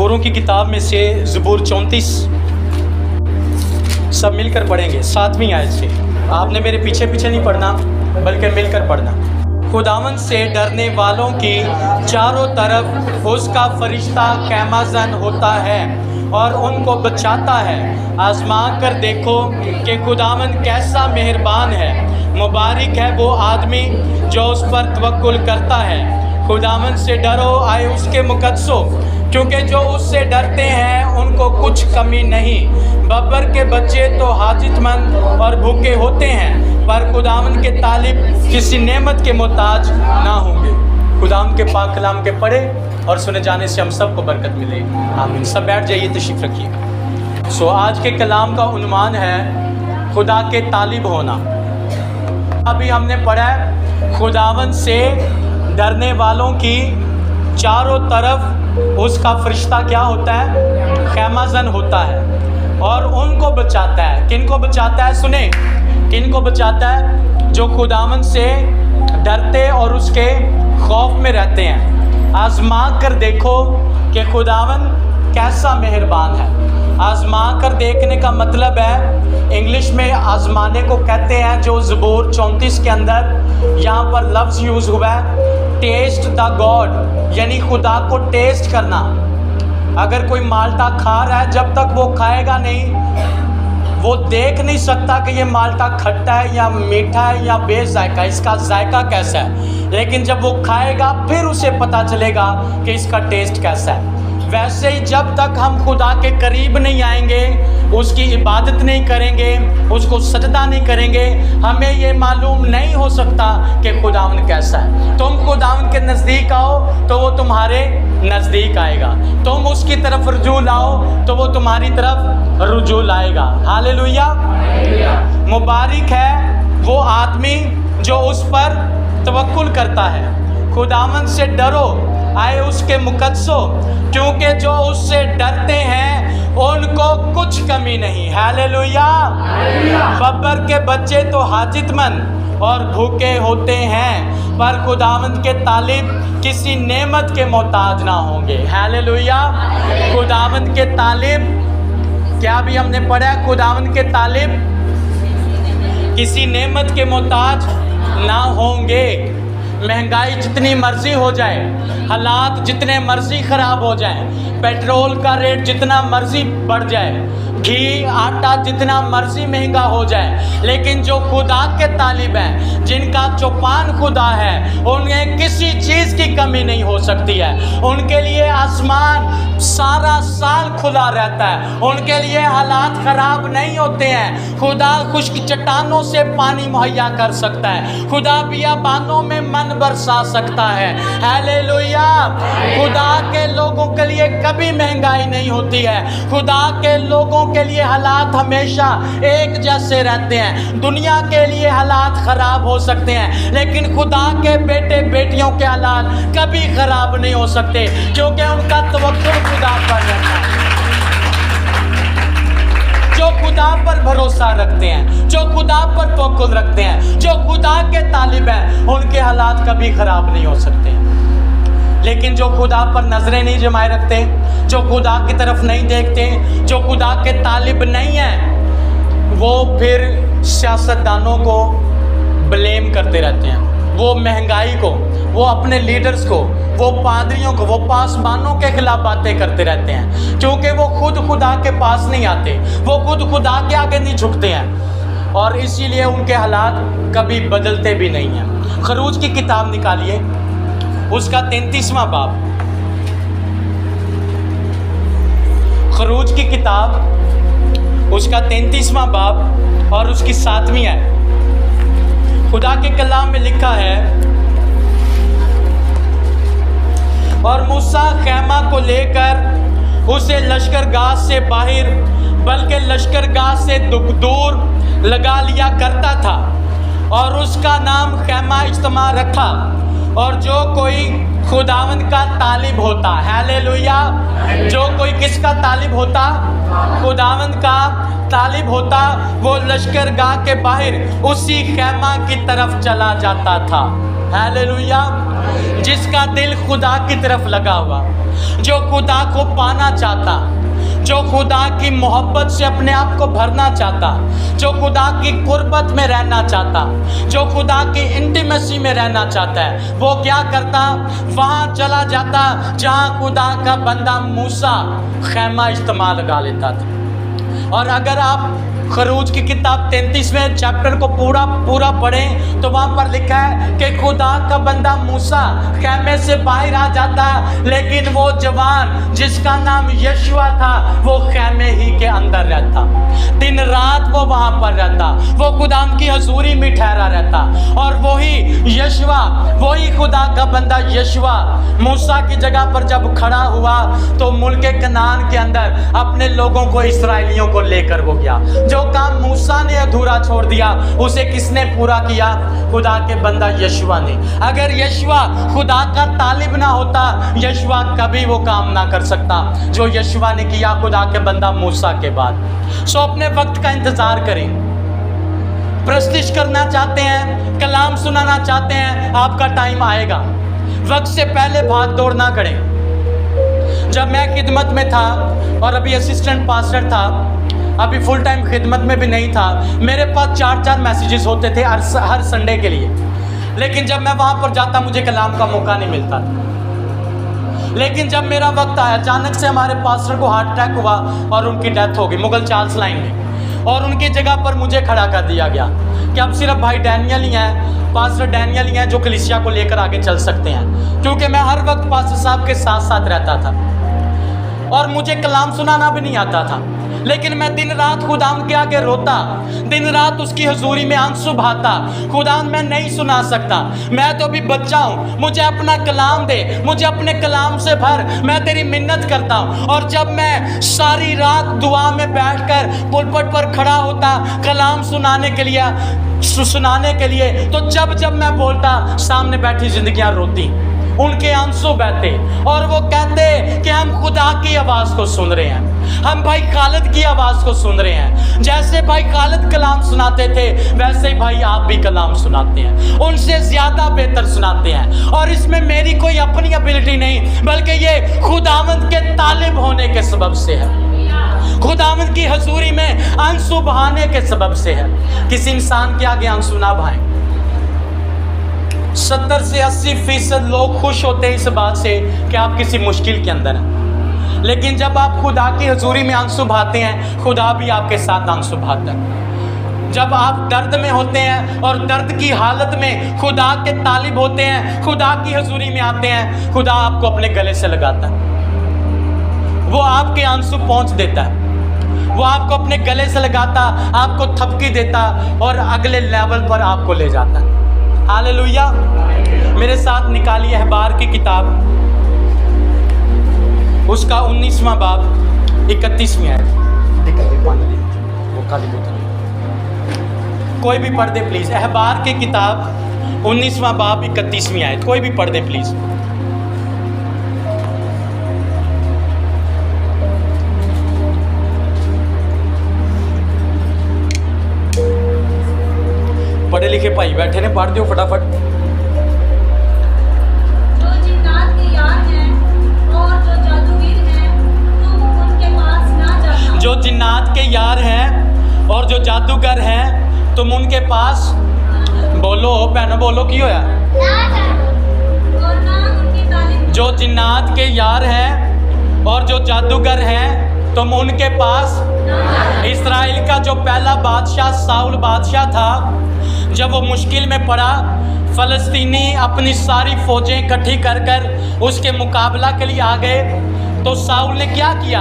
ज़बूरों की किताब में से ज़बूर 34 सब मिलकर पढ़ेंगे 7वीं आयत से। आपने मेरे पीछे पीछे नहीं पढ़ना बल्कि मिलकर पढ़ना। खुदावंद से डरने वालों की चारों तरफ उसका फरिश्ता कैमाजन होता है और उनको बचाता है। आजमा कर देखो कि खुदावंद कैसा मेहरबान है। मुबारक है वो आदमी जो उस पर तवक्कुल करता है। खुदावंद से डरो आए उसके मुकद्दसों, क्योंकि जो उससे डरते हैं उनको कुछ कमी नहीं। बब्बर के बच्चे तो हाजतमंद और भूखे होते हैं, पर खुदावंद के तालिब किसी नेमत के मोहताज ना होंगे। खुदावंद के पाक कलाम के पढ़े और सुने जाने से हम सबको बरकत मिले। आमीन। सब बैठ जाइए, तशरीफ़ रखिए। आज के कलाम का उन्वान है खुदा के तालिब होना। अभी हमने पढ़ा है खुदावंद से डरने वालों की चारों तरफ उसका फरिश्ता क्या होता है, खैमाजन होता है और उनको बचाता है। किन को बचाता है? सुने, किन को बचाता है? जो खुदावंद से डरते और उसके खौफ में रहते हैं। आजमा कर देखो कि खुदावंद कैसा मेहरबान है। आजमा कर देखने का मतलब है, इंग्लिश में आजमाने को कहते हैं, जो ज़बूर 34 के अंदर यहाँ पर लफ्ज़ यूज़ हुआ है टेस्ट द गॉड, यानी खुदा को टेस्ट करना। अगर कोई माल्टा खा रहा है, जब तक वो खाएगा नहीं वो देख नहीं सकता कि ये माल्टा खट्टा है या मीठा है या बेजायका, इसका जायका कैसा है। लेकिन जब वो खाएगा फिर उसे पता चलेगा कि इसका टेस्ट कैसा है। वैसे ही जब तक हम खुदा के करीब नहीं आएंगे, उसकी इबादत नहीं करेंगे, उसको सजदा नहीं करेंगे, हमें ये मालूम नहीं हो सकता कि खुदावंद कैसा है। तुम खुदावंद के नज़दीक आओ तो वो तुम्हारे नज़दीक आएगा। तुम उसकी तरफ रुजू लाओ तो वो तुम्हारी तरफ रुजू लाएगा। हालेलुया। मुबारक है वो आदमी जो उस पर तवक्कुल करता है। खुदावंद से डरो आए उसके मुकद्दसों, क्योंकि जो उससे डरते हैं उनको कुछ कमी नहीं। हालेलुया। बब्बर के बच्चे तो हाजतमंद और भूखे होते हैं, पर खुदावंद के तालिब किसी नेमत के मोहताज ना होंगे। हालेलुया। खुदावंद के तालिब, क्या भी हमने पढ़ा है, खुदावंद के तालिब किसी नेमत के मोहताज ना होंगे। महंगाई जितनी मर्जी हो जाए, हालात जितने मर्जी ख़राब हो जाए, पेट्रोल का रेट जितना मर्जी बढ़ जाए, घी आटा जितना मर्जी महंगा हो जाए, लेकिन जो खुदा के तालिब हैं, जिनका चौपान खुदा है, उन्हें किसी चीज़ की कमी नहीं हो सकती है। उनके लिए आसमान सारा साल खुला रहता है। उनके लिए हालात ख़राब नहीं होते हैं। खुदा खुश्क चट्टानों से पानी मुहैया कर सकता है। खुदा बियाबानों में मन बरसा सकता है। हालेलुया। खुदा के लोगों के लिए कभी महंगाई नहीं होती है। खुदा के लोगों के लिए हालात हमेशा एक जैसे रहते हैं। दुनिया के लिए हालात ख़राब हो सकते हैं, लेकिन खुदा के बेटे बेटियों के हालात कभी ख़राब नहीं हो सकते, क्योंकि उनका तवक्कुल खुदा पर रहता है। जो खुदा पर भरोसा रखते हैं, जो खुदा पर तवक्कुल रखते हैं, जो खुदा के तालिब हैं, उनके हालात कभी ख़राब नहीं हो सकते। लेकिन जो खुदा पर नज़रें नहीं जमाए रखते, जो खुदा की तरफ नहीं देखते, जो खुदा के तालिब नहीं हैं, वो फिर सियासतदानों को ब्लेम करते रहते हैं। वो महंगाई को, वो अपने लीडर्स को, वो पादरियों को, वो पासबानों के खिलाफ बातें करते रहते हैं, क्योंकि वो खुद खुदा के पास नहीं आते, वो खुद खुदा के आगे नहीं झुकते हैं, और इसीलिए उनके हालात कभी बदलते भी नहीं हैं। खरूज की किताब निकालिए, उसका 33वां बाब। खरूज की किताब उसका 33वां बाब और उसकी 7वीं है। खुदा के कलाम में लिखा है, और मूसा खैमा को लेकर उसे लश्करगाह से बाहर, बल्कि लश्करगाह से दूर लगा लिया करता था, और उसका नाम खैमा इज्तिमा रखा। और जो कोई खुदावंद का तालिब होता, हालेलुया, जो कोई किसका तालिब होता? खुदावंद का तालिब होता, वो लश्करगाह के बाहर उसी खैमा की तरफ चला जाता था। हालेलुया। जिसका दिल खुदा की तरफ लगा हुआ, जो खुदा को पाना चाहता, जो खुदा की मोहब्बत से अपने आप को भरना चाहता, जो खुदा की कुर्बत में रहना चाहता, जो खुदा की इंटीमेसी में रहना चाहता है, वो क्या करता? वहाँ चला जाता जहाँ खुदा का बंदा मूसा खैमा इस्तेमाल लगा लेता था। और अगर आप खरूज की किताब 33वें चैप्टर को पूरा पढ़ें तो वहाँ पर लिखा है कि खुदा का बंदा मूसा खैमे से बाहर आ जाता, लेकिन वो जवान जिसका नाम यशुआ था वो खैमे ही के अंदर रहता। दिन रात वो वहाँ पर रहता, वो खुदा की हजूरी में ठहरा रहता। और वही यशुआ, वही खुदा का बंदा यशुआ मूसा की जगह पर जब खड़ा हुआ तो मुल्क कनान के अंदर अपने लोगों को, इस्राएलियों को लेकर वो गया। जो काम मूसा ने अधूरा छोड़ दिया उसे किसने पूरा किया? खुदा के बंदा यशुआ ने। अगर यशुआ खुदा का तालिब ना होता, यशुआ कभी वो काम ना कर सकता जो यशुआ ने किया खुदा के बंदा मूसा के बाद। सो अपने वक्त का इंतजार करें। प्रस्तिश करना चाहते हैं, कलाम सुनाना चाहते हैं, आपका टाइम आएगा। वक्त से पहले भाग दौड़ ना करें। जब मैं खिदमत में था और अभी असिस्टेंट पास्टर था, अभी फुल टाइम खिदमत में भी नहीं था, मेरे पास 4 मैसेजेस होते थे हर संडे के लिए। लेकिन जब मैं वहाँ पर जाता मुझे कलाम का मौका नहीं मिलता था। लेकिन जब मेरा वक्त आया, अचानक से हमारे पास्टर को हार्ट अटैक हुआ और उनकी डेथ हो गई मुगल चार्ल्स लाइन में। और उनकी जगह पर मुझे खड़ा कर दिया गया कि अब सिर्फ भाई डैनियल ही हैं, पास्टर डैनियल ही हैं जो कलीसिया को लेकर आगे चल सकते हैं। क्योंकि मैं हर वक्त पास्टर साहब के साथ साथ रहता था और मुझे कलाम सुनाना भी नहीं आता था। लेकिन मैं दिन रात खुदाम के आगे रोता, दिन रात उसकी हजूरी में आंसू बहाता। खुदाम मैं नहीं सुना सकता, मैं तो अभी बच्चा हूँ, मुझे अपना कलाम दे, मुझे अपने कलाम से भर, मैं तेरी मिन्नत करता हूँ। और जब मैं सारी रात दुआ में बैठकर पुलपट पर खड़ा होता कलाम सुनाने के लिए, तो जब मैं बोलता सामने बैठी जिंदगियाँ रोती, उनके आंसू बहते और वो कहते कि हम खुदा की आवाज़ को सुन रहे हैं, हम भाई खालिद की आवाज़ को सुन रहे हैं। जैसे भाई खालिद कलाम सुनाते थे वैसे ही भाई आप भी कलाम सुनाते हैं, उनसे ज़्यादा बेहतर सुनाते हैं। और इसमें मेरी कोई अपनी एबिलिटी नहीं, बल्कि ये खुदावंद के तालिब होने के सबब से है, खुदावंद की हजूरी में आंसू बहाने के सबब से है। किसी इंसान के आगे आंसू ना बहाएं। 70 से 80% लोग खुश होते हैं इस बात से कि आप किसी मुश्किल के अंदर हैं, लेकिन जब आप खुदा की हजूरी में आंसू बहाते हैं, खुदा भी आपके साथ आंसू बहाता है। जब आप दर्द में होते हैं और दर्द की हालत में खुदा के तालिब होते हैं, खुदा की हजूरी में आते हैं, खुदा आपको अपने गले से लगाता है, वो आपके आंसू पहुँच देता है, वो आपको अपने गले से लगाता, आपको थपकी देता और अगले लेवल पर आपको ले जाता है। हालेलुया। मेरे साथ निकालिए अहबार की किताब, उसका 19वां बाब 31वीं आयत। वो खाली बोतल कोई भी पढ़ दे प्लीज। अहबार की किताब 19वां बाब 31वीं आयत, कोई भी पढ़ दे प्लीज। पढ़े लिखे भाई बैठे ने, पढ़ दो फटाफट। जो जिन्नात के यार हैं और जो जादूगर हैं तुम उनके पास ना जाना। जो जिन्नात के यार हैं और जो जादूगर हैं तुम उनके पास, बोलो भैनों बोलो की होया, और ना उनकी तालीम। जो जिन्नात के यार हैं और जो जादूगर हैं तुम उनके पास। इस्राएल का जो पहला बादशाह साउल बादशाह था, जब वो मुश्किल में पड़ा, फ़लस्तीनी अपनी सारी फ़ौजें इकट्ठी कर कर उसके मुकाबला के लिए आ गए, तो साउल ने क्या किया?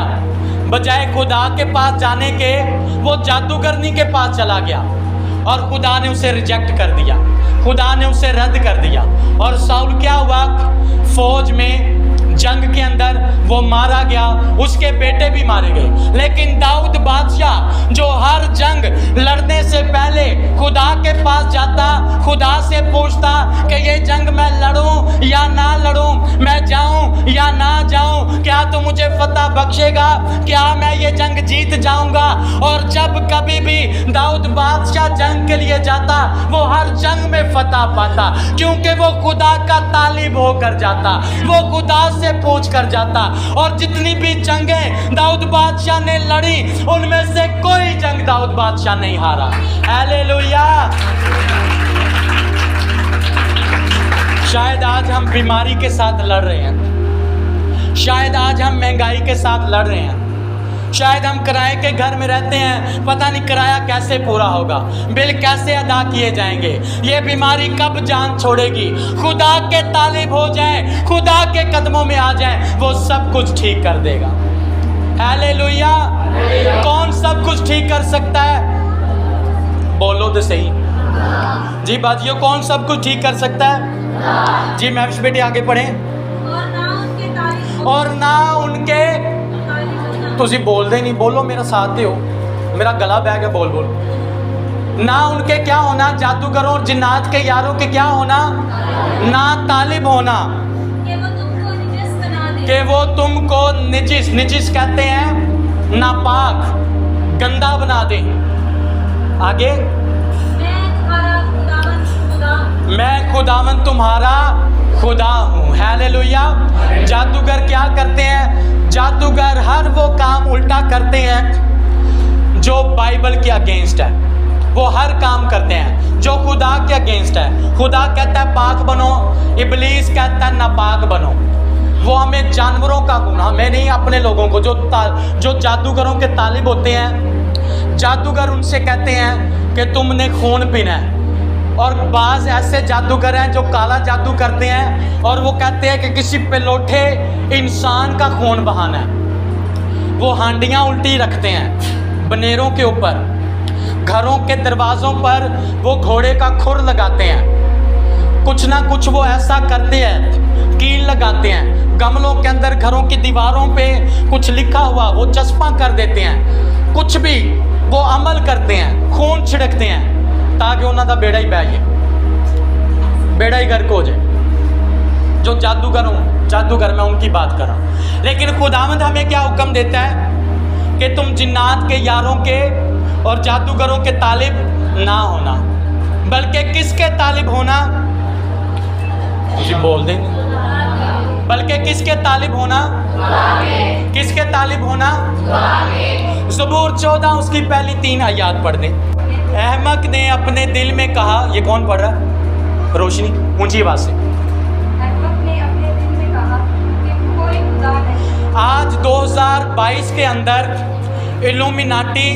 बजाय खुदा के पास जाने के वो जादूगरनी के पास चला गया और खुदा ने उसे रिजेक्ट कर दिया, खुदा ने उसे रद्द कर दिया। और साउल क्या हुआ? फौज में जंग के अंदर वो मारा गया, उसके बेटे भी मारे गए। लेकिन दाऊद बादशाह जो हर जंग लड़ने से पहले खुदा के पास जाता, खुदा से पूछता कि ये जंग मैं लड़ूं या ना लड़ूं, मैं जाऊं या ना जाऊं, क्या तू मुझे फतह बख्शेगा, क्या मैं ये जंग जीत जाऊंगा। और जब कभी भी दाऊद बादशाह जंग के लिए जाता, वो हर जंग में फतह पाता, क्योंकि वो खुदा का तालिब होकर जाता, वो खुदा से पूछ कर जाता। और जितनी भी जंगें दाऊद बादशाह ने लड़ी, उनमें से कोई जंग दाऊद बादशाह नहीं हारा। हालेलुया। शायद आज हम बीमारी के साथ लड़ रहे हैं, शायद आज हम महंगाई के साथ लड़ रहे हैं, शायद हम किराए के घर में रहते हैं, पता नहीं किराया कैसे पूरा होगा, बिल कैसे अदा किए जाएंगे, ये बीमारी कब जान छोड़ेगी। खुदा के तालिब हो जाए, खुदा के कदमों में आ जाए, वो सब कुछ ठीक कर देगा। हालेलुया। कौन सब कुछ ठीक कर सकता है? बोलो तो सही जी बाजियो, कौन सब कुछ ठीक कर सकता है? जी महविश बेटे आगे पढ़ें। और ना उनके तुसी बोलते नहीं, बोलो मेरा साथ दे हो, मेरा गला बह गया बोल बोल। ना उनके क्या होना, जादूगरों और जिन्नात के यारों के क्या होना, ना तालिब होना कि वो तुमको निजिस, निजिस कहते हैं नापाक, गंदा बना दे। आगे, मैं खुदावन तुम्हारा खुदा हूँ। हालेलुया। जादूगर क्या करते हैं? जादूगर हर वो काम उल्टा करते हैं जो बाइबल के अगेंस्ट है, वो हर काम करते हैं जो खुदा के अगेंस्ट है। खुदा कहता है पाक बनो, इब्लीस कहता है नापाक बनो। वो हमें जानवरों का गुण, हमें नहीं, अपने लोगों को जो जादूगरों के तालिब होते हैं, जादूगर उनसे कहते हैं कि तुमने खून पीना है। और बाज़ ऐसे जादूगर हैं जो काला जादू करते हैं और वो कहते हैं कि किसी पेलोठे इंसान का खून बहाना है। वो हांडियाँ उल्टी रखते हैं बनेरों के ऊपर, घरों के दरवाज़ों पर वो घोड़े का खुर लगाते हैं, कुछ ना कुछ वो ऐसा करते हैं, कील लगाते हैं, गमलों के अंदर घरों की दीवारों पे कुछ लिखा हुआ वो चस्पा कर देते हैं, कुछ भी वो अमल करते हैं, खून छिड़कते हैं ताकि उन्होंने बेड़ा ही बह जाए, बेड़ा ही गर्क हो जाए। जो जादूगर मैं उनकी बात कर रहा हूँ। लेकिन खुदावंद हमें क्या हुक्म देता है कि तुम जिन्नात के यारों के और जादूगरों के तालिब ना होना, बल्कि किसके तालिब होना? बोल दें, बल्कि किसके तालिब होना? किसके तालिब होना? ज़बूर 14 उसकी पहली 3 आयत पढ़ दें। अहमक ने अपने दिल में कहा, ये कौन पढ़ रहा है? रोशनी, ऊंची आवाज से। अहमक ने अपने दिल में कहा कि कोई खुदा नहीं। आज 2022 के अंदर इल्यूमिनाटी,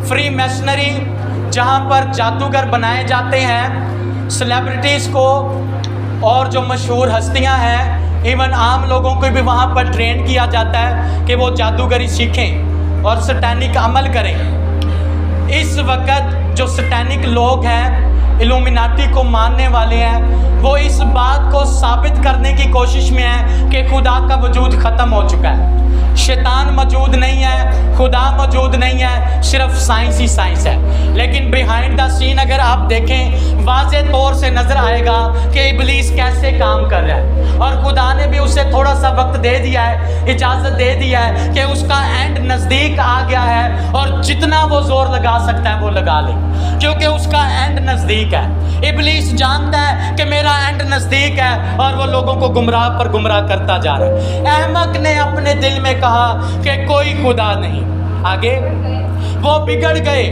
फ्री मैशनरी, जहां पर जादूगर बनाए जाते हैं, सेलिब्रिटीज़ को और जो मशहूर हस्तियां हैं, इवन आम लोगों को भी वहां पर ट्रेन किया जाता है कि वो जादूगरी सीखें और सैतानिक अमल करें। इस वक्त जो सैतानिक लोग हैं, इल्यूमिनाटी को मानने वाले हैं, वो इस बात को साबित करने की कोशिश में है कि खुदा का वजूद ख़त्म हो चुका है, शैतान मौजूद नहीं है, खुदा मौजूद नहीं है, सिर्फ साइंस ही साइंस है। लेकिन बिहाइंड द सीन अगर आप देखें, वाज़े तौर से नज़र आएगा कि इब्लीस कैसे काम कर रहा है। और खुदा ने भी उसे थोड़ा सा वक्त दे दिया है, इजाज़त दे दिया है कि उसका एंड नज़दीक आ गया है और जितना वो ज़ोर लगा सकता है वो लगा ले, क्योंकि उसका एंड नज़दीक है। इब्लीस जानता है कि मेरा एंड नज़दीक है और वो लोगों को गुमराह पर गुमराह करता जा रहा है। अहमक ने अपने दिल में कहा कि कोई खुदा नहीं। आगे, वो बिगड़ गए,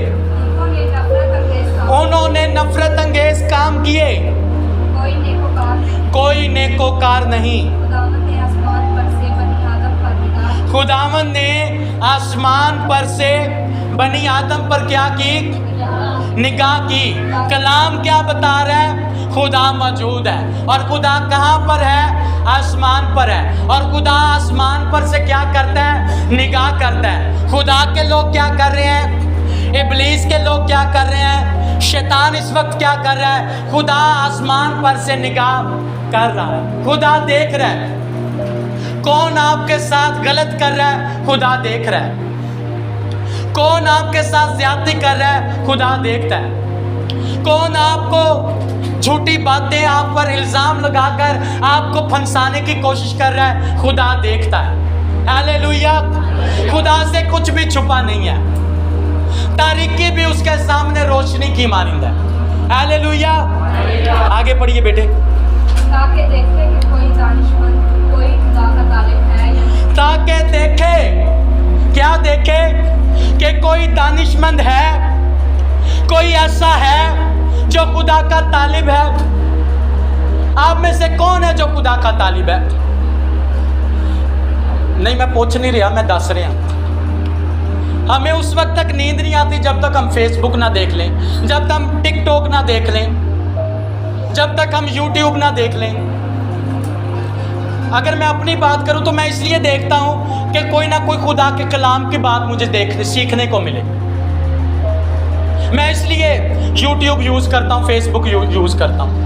उन्होंने नफरत अंगेज काम किए, कोई नेकोकार नहीं। खुदावंद ने आसमान पर से बनी आदम पर क्या की? निगाह की। कलाम क्या बता रहा है? खुदा मौजूद है। और खुदा कहाँ पर है? आसमान पर है। और खुदा आसमान पर से क्या करता है? निगाह करता है। खुदा के लोग क्या कर रहे हैं? इब्लीस के लोग क्या कर रहे हैं? शैतान इस वक्त क्या कर रहा है? खुदा आसमान पर से निगाह कर रहा है, खुदा देख रहा है। कौन आपके साथ गलत कर रहा है, खुदा देख रहा है। कौन आपके साथ ज्यादती कर रहा है, खुदा देखता है। कौन आपको झूठी बातें आप पर इल्जाम लगाकर आपको फंसाने की कोशिश कर रहा है, खुदा देखता है। हालेलुया। खुदा से कुछ भी छुपा नहीं है, तारीकी भी उसके सामने रोशनी की मानिंद है। हालेलुया। आगे पढ़िए बेटे। ताकि देखे कि कोई दानिशमंद, कोई खुदा का तालिब है या नहीं। ताकि देखे, क्या देखे? कि कोई दानिशमंद है, कोई ऐसा है जो खुदा का तालिब है। आप में से कौन है जो खुदा का तालिब है? नहीं, मैं पूछ नहीं रहा, मैं दस रहा। हमें उस वक्त तक नींद नहीं आती जब तक हम फेसबुक ना देख लें, जब तक हम टिकटॉक ना देख लें, जब तक हम यूट्यूब ना देख लें। अगर मैं अपनी बात करूं तो मैं इसलिए देखता हूं कि कोई ना कोई खुदा के कलाम की बात मुझे सीखने को मिले। मैं इसलिए यूट्यूब यूज़ करता हूं, फेसबुक यूज़ करता हूं।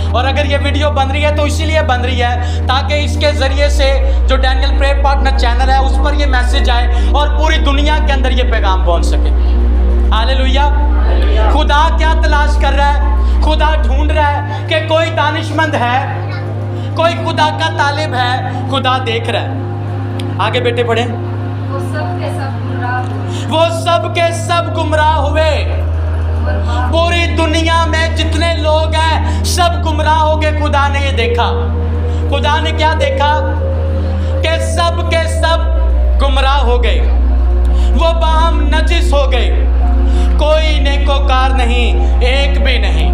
और अगर ये वीडियो बन रही है तो इसीलिए बन रही है ताकि इसके ज़रिए से जो डैनियल प्रेयर पार्टनर चैनल है उस पर ये मैसेज आए और पूरी दुनिया के अंदर ये पैगाम पहुंच सके। हालेलुया। खुदा क्या तलाश कर रहा है? खुदा ढूंढ रहा है कि कोई दानिशमंद है, कोई खुदा का तालिब है। खुदा देख रहा है। आगे बेटे पढ़े। वो सब के सब गुमराह, वो सब के सब गुमराह हुए। पूरी दुनिया में जितने लोग हैं सब गुमराह हो गए। खुदा ने ये देखा। खुदा ने क्या देखा? कि सब के सब गुमराह हो गए, वो बाहम नजिस हो गए, कोई नेकोकार नहीं, एक भी नहीं।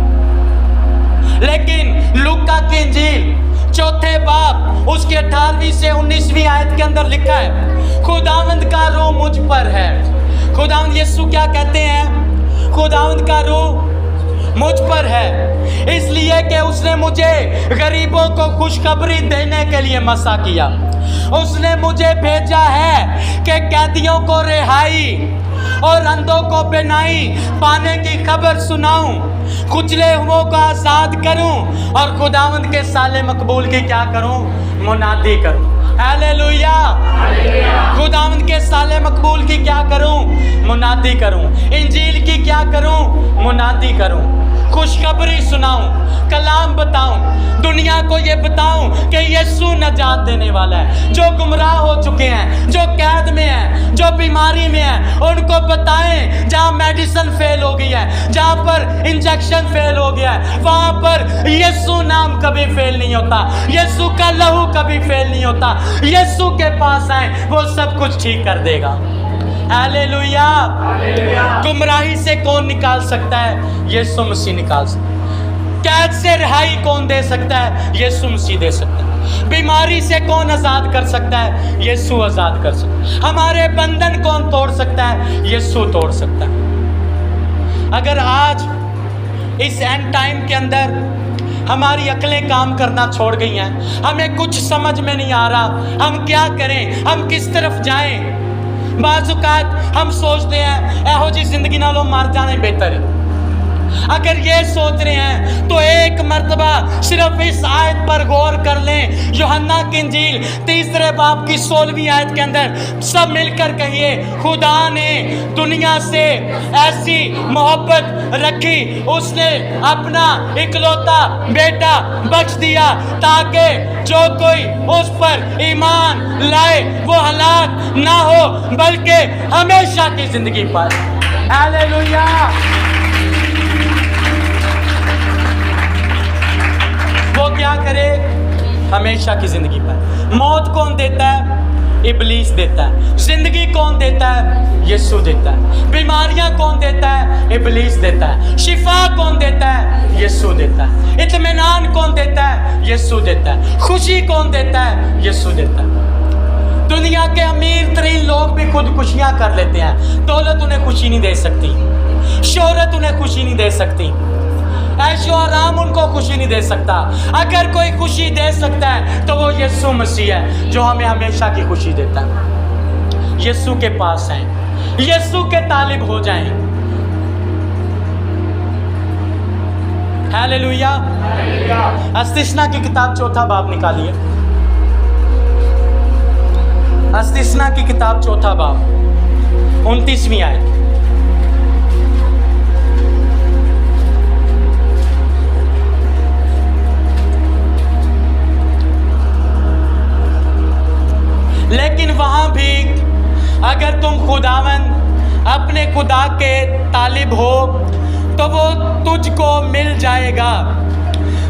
लेकिन लूका की इंजील चौथे बाब उसके 18वीं से 19वीं आयत के अंदर लिखा है, खुदावंद का रूह मुझ पर है। खुदावंद यीशु क्या कहते हैं? खुदावंद का रूह मुझ पर है, इसलिए कि उसने मुझे गरीबों को खुशखबरी देने के लिए मसा किया। उसने मुझे भेजा है कि कैदियों को रिहाई और अंधों को बीनाई पाने की खबर सुनाऊं, कुचले हुओं को आज़ाद करूं और खुदावंद के साले मकबूल की क्या करूं? मुनादी करूं। हालेलुया। खुदावंद के साले मकबूल की क्या करूं? मुनादी करूं। इंजील की क्या करूं? मुनादी करूं। खुशखबरी सुनाऊं, कलाम बताऊं, दुनिया को ये बताऊं कि यीशु नजात देने वाला है। जो गुमराह हो चुके हैं, जो कैद में हैं, जो बीमारी में हैं, उनको बताएं जहाँ मेडिसिन फेल हो गई है, जहाँ पर इंजेक्शन फेल हो गया है, वहाँ पर यीशु नाम कभी फेल नहीं होता, यीशु का लहू कभी फेल नहीं होता। यीशु के पास आए, वो सब कुछ ठीक कर देगा। हालेलुया। गुमराही से कौन निकाल सकता है? यीशु मसीह निकाल सकता है। कैद से रिहाई कौन दे सकता है? यीशु मसीह दे सकता है। बीमारी से कौन आज़ाद कर सकता है? यीशु आज़ाद कर सकता है। हमारे बंधन कौन तोड़ सकता है? यीशु तोड़ सकता है। अगर आज इस एंड टाइम के अंदर हमारी अकलें काम करना छोड़ गई हैं, हमें कुछ समझ में नहीं आ रहा हम क्या करें, हम किस तरफ जाएं। बाज़-औक़ात हम सोचते हैं एहो जी जिंदगी नालों मर जाने बेहतर है। अगर ये सोच रहे हैं तो एक मर्तबा सिर्फ इस आयत पर गौर कर लें। यूहन्ना की इंजील 3 बाब की 16वीं आयत के अंदर सब मिलकर कहिए, खुदा ने दुनिया से ऐसी मोहब्बत रखी, उसने अपना इकलौता बेटा बख्श दिया ताकि जो कोई उस पर ईमान लाए वो हलाक ना हो बल्कि हमेशा की जिंदगी पाए। हालेलुया। वो क्या करे? हमेशा की जिंदगी पाए। मौत कौन देता है? इब्लीस देता है। जिंदगी कौन देता है? यीशु देता है। बीमारियां कौन देता है? इब्लीस देता है। शिफा कौन देता है? यीशु देता है। इत्मीनान कौन देता है? यीशु देता है। खुशी कौन देता है? यीशु देता है। दुनिया के अमीर तरीन लोग भी खुदकुशियां कर लेते हैं। दौलत उन्हें खुशी नहीं दे सकती, शोहरत उन्हें खुशी नहीं दे सकती, ऐशो आराम उनको खुशी नहीं दे सकता। अगर कोई खुशी दे सकता है तो वो यीशु मसीह है जो हमें हमेशा की खुशी देता है। यीशु के पास आएं, यीशु के तालिब हो जाएं। हालेलुया। अस्तिस्ना की किताब 4 बाब निकालिए। इस्तिस्ना की किताब 4 बाब 29वीं आयत। लेकिन वहां भी अगर तुम खुदावन अपने खुदा के तालिब हो तो वो तुझको मिल जाएगा,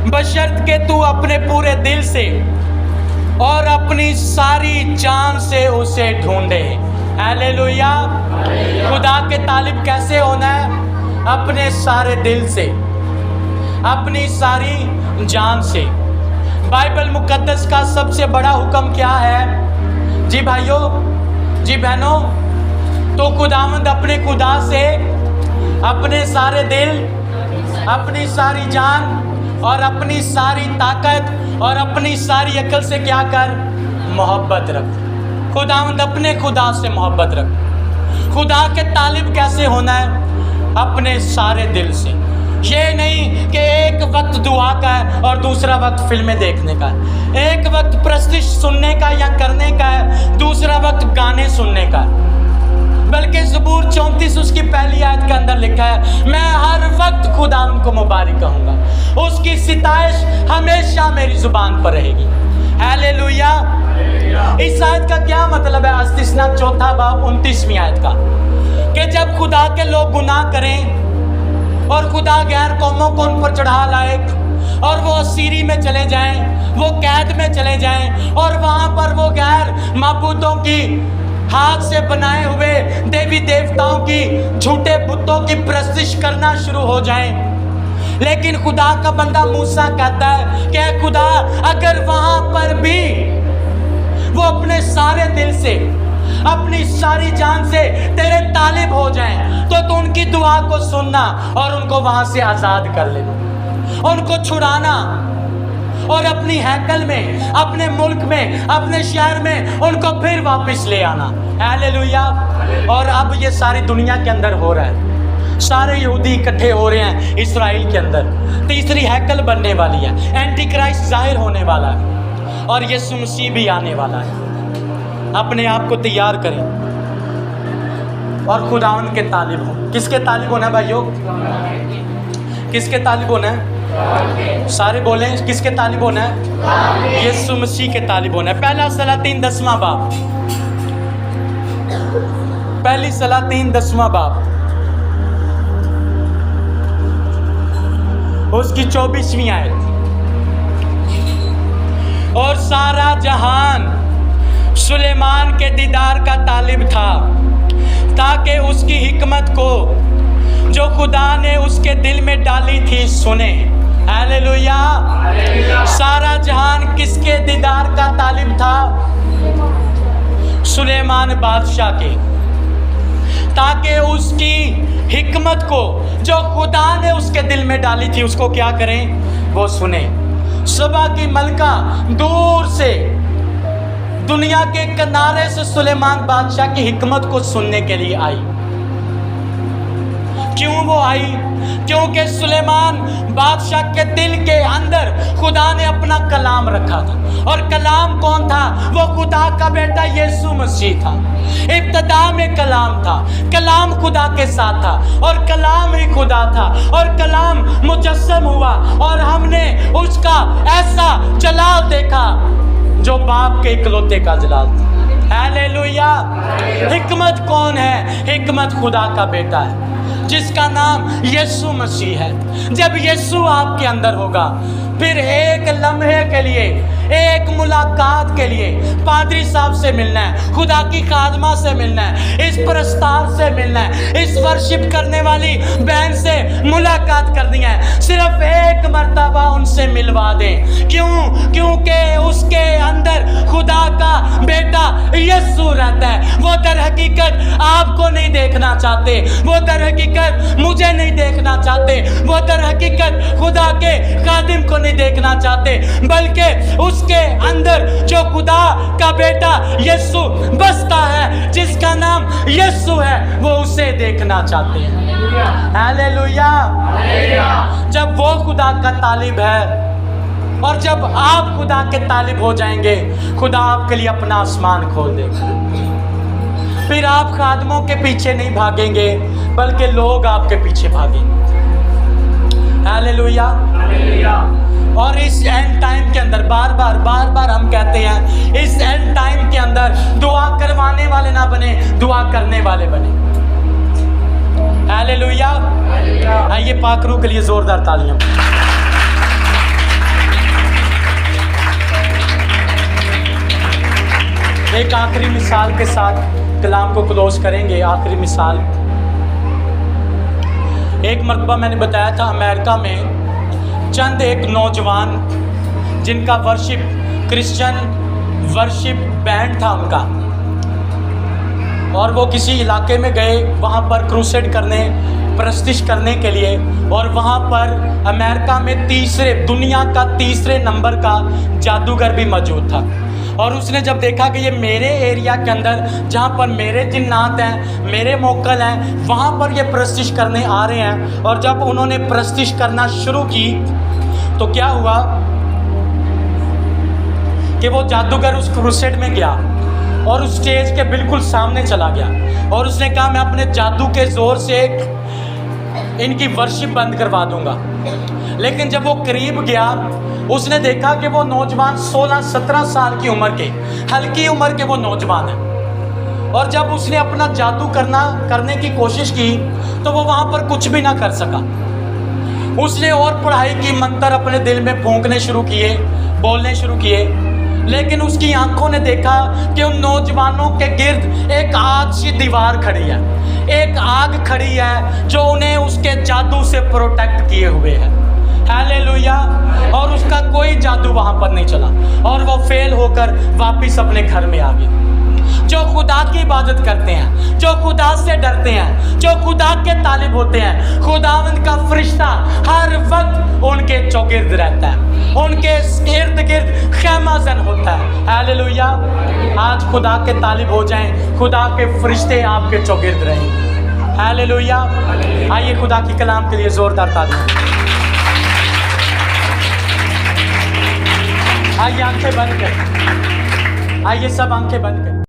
बशर्त के तू अपने पूरे दिल से और अपनी सारी जान से उसे ढूंढे। हालेलुया। खुदा के तालिब कैसे होना है? अपने सारे दिल से, अपनी सारी जान से। बाइबल मुकद्दस का सबसे बड़ा हुक्म क्या है? जी भाइयों, जी बहनों, तो खुदावंद अपने खुदा से अपने सारे दिल, अपनी सारी जान और अपनी सारी ताकत और अपनी सारी अकल से क्या कर? मोहब्बत रख। खुदावंद अपने खुदा से मोहब्बत रख। खुदा के तालिब कैसे होना है? अपने सारे दिल से। ये नहीं कि एक वक्त दुआ का है और दूसरा वक्त फिल्में देखने का है, एक वक्त प्रस्तुति सुनने का या करने का है, दूसरा वक्त गाने सुनने का है। बल्कि ज़बूर 34 उसकी पहली आयत के अंदर लिखा है, मैं हर वक्त खुदा को मुबारक कहूँगा, उसकी सिताइश हमेशा मेरी जुबान पर रहेगी। हालेलुया। इस आयत का क्या मतलब है? इस्तिस्ना 4 बाब 29वीं आयत का, कि जब खुदा के लोग गुनाह करें और खुदा गैर कौमों को उन पर चढ़ा लाए और वो असीरी में चले जाएं, वो कैद में चले जाएं और वहाँ पर वो गैर माबूदों की, हाथ से बनाए हुए देवी देवताओं की, झूठे बुतों की प्रस्तिश करना शुरू हो जाएं। लेकिन खुदा का बंदा मूसा कहता है कि खुदा अगर वहाँ पर भी वो अपने सारे दिल से, अपनी सारी जान से तेरे तालिब हो जाएं, तो तू उनकी दुआ को सुनना और उनको वहां से आज़ाद कर लेना, उनको छुड़ाना और अपनी हैकल में, अपने मुल्क में, अपने शहर में उनको फिर वापस ले आना। हालेलुया। और अब ये सारी दुनिया के अंदर हो रहा है, सारे यहूदी इकट्ठे हो रहे हैं इस्राइल के अंदर। तीसरी हैकल बनने वाली है, एंटी क्राइस्ट जाहिर होने वाला है और यीशु मसीह भी आने वाला है। अपने आप को तैयार करें और खुदावन के तालिब हो। किसके तालिब होना है भाइयों? किसके तालिब होना है? सारे बोलें, किसके तालिब होना है? यीशु मसीह के तालिब होना है। पहला सलातीन 10वां बाब, पहली सलातीन 10वां बाब उसकी 24वीं आयत। और सारा जहान सुलेमान के दीदार का तालिब था, ताकि उसकी हिकमत को जो खुदा ने उसके दिल में डाली थी सुने। हालेलुया। सारा जहान किसके दीदार का तालिब था? सुलेमान बादशाह के, ताकि उसकी हिकमत को जो खुदा ने उसके दिल में डाली थी उसको क्या करें? वो सुने। सुबह की मलका दूर से दुनिया के किनारे से सुलेमान बादशाह की हिकमत को सुनने के लिए आई। क्यों वो आई? क्योंकि सुलेमान बादशाह के दिल के अंदर खुदा ने अपना कलाम रखा था। और कलाम कौन था? वो खुदा का बेटा यीशु मसीह था। इब्तिदा में कलाम था, कलाम खुदा के साथ था और कलाम ही खुदा था और कलाम मुजस्सम हुआ और हमने उसका ऐसा जलाल देखा जो बाप के इकलौते का जलाल था। हालेलुया। हिकमत कौन है? हिकमत खुदा का बेटा है जिसका नाम यीशु मसीह है। जब यीशु आपके अंदर होगा, फिर एक लम्हे के लिए, एक मुलाकात के लिए पादरी साहब से मिलना है, खुदा की खादमा से मिलना है, इस प्रस्ताव से मिलना है, इस वर्शिप करने वाली बहन से मुलाकात करनी है। सिर्फ एक मर्तबा उनसे मिलवा दें। क्यों? क्योंकि उसके अंदर खुदा का बेटा यीशु रहता है। वो दर हकीकत आपको नहीं देखना चाहते, वो दर हकीकत मुझे नहीं देखना चाहते, वो दर हकीकत खुदा के खादिम को नहीं देखना चाहते, बल्कि उसके अंदर जो खुदा का बेटा यीशु बसता है, जिसका नाम यीशु है, वो उसे देखना चाहते हैं। हालेलुया। जब वो खुदा का तालिब है और जब आप खुदा के तालिब हो जाएंगे, खुदा आपके लिए अपना आसमान खोल देगा। फिर आप खादमों के पीछे नहीं भागेंगे, बल्कि लोग आपके पीछे भागेंगे। हालेलुया। और इस एंड टाइम के अंदर बार बार हम कहते हैं, इस एंड टाइम के अंदर दुआ करवाने वाले ना बने, दुआ करने वाले बने। हालेलुया। आइए पाकरू के लिए जोरदार तालियां। एक आखिरी मिसाल के साथ कलाम को क्लोज करेंगे। आखिरी मिसाल, एक मरतबा मैंने बताया था अमेरिका में चंद एक नौजवान जिनका वर्शिप क्रिश्चियन वर्शिप बैंड था उनका, और वो किसी इलाके में गए वहाँ पर क्रूसेड करने, प्रस्तिश करने के लिए। और वहाँ पर अमेरिका में दुनिया का तीसरे नंबर का जादूगर भी मौजूद था। और उसने जब देखा कि ये मेरे एरिया के अंदर जहाँ पर मेरे जिन्नात हैं, मेरे मोक्कल हैं, वहाँ पर ये प्रस्तिश करने आ रहे हैं, और जब उन्होंने प्रस्तिश करना शुरू की तो क्या हुआ कि वो जादूगर उस क्रूसेड में गया और उस स्टेज के बिल्कुल सामने चला गया, और उसने कहा मैं अपने जादू के ज़ोर से इनकी वर्शिप बंद करवा दूंगा। लेकिन जब वो करीब गया, उसने देखा कि वो नौजवान 16-17 साल की उम्र के, हल्की उम्र के वो नौजवान है। और जब उसने अपना जादू करने की कोशिश की तो वो वहाँ पर कुछ भी ना कर सका। उसने और पढ़ाई की, मंत्र अपने दिल में फूंकने शुरू किए, बोलने शुरू किए, लेकिन उसकी आंखों ने देखा कि उन नौजवानों के गिर्द एक आग सी दीवार खड़ी है, एक आग खड़ी है जो उन्हें उसके जादू से प्रोटेक्ट किए हुए है। हालेलुया। और उसका कोई जादू वहाँ पर नहीं चला, और वो फेल होकर वापस अपने घर में आ गया। जो खुदा की इबादत करते हैं, जो खुदा से डरते हैं, जो खुदा के तालिब होते हैं, खुदावंद का फरिश्ता हर वक्त उनके चौगिर्द रहता है, उनके इर्द गिर्द खैमाजन होता है। हालेलुया। आज खुदा के तालिब हो जाएं, खुदा के फरिश्ते आपके चौगिर्द रहेंगे। हालेलुया। आइए खुदा की कलाम के लिए जोरदार तालियां। आइए आंखें बंद करें, आइए सब आंखें बंद करें।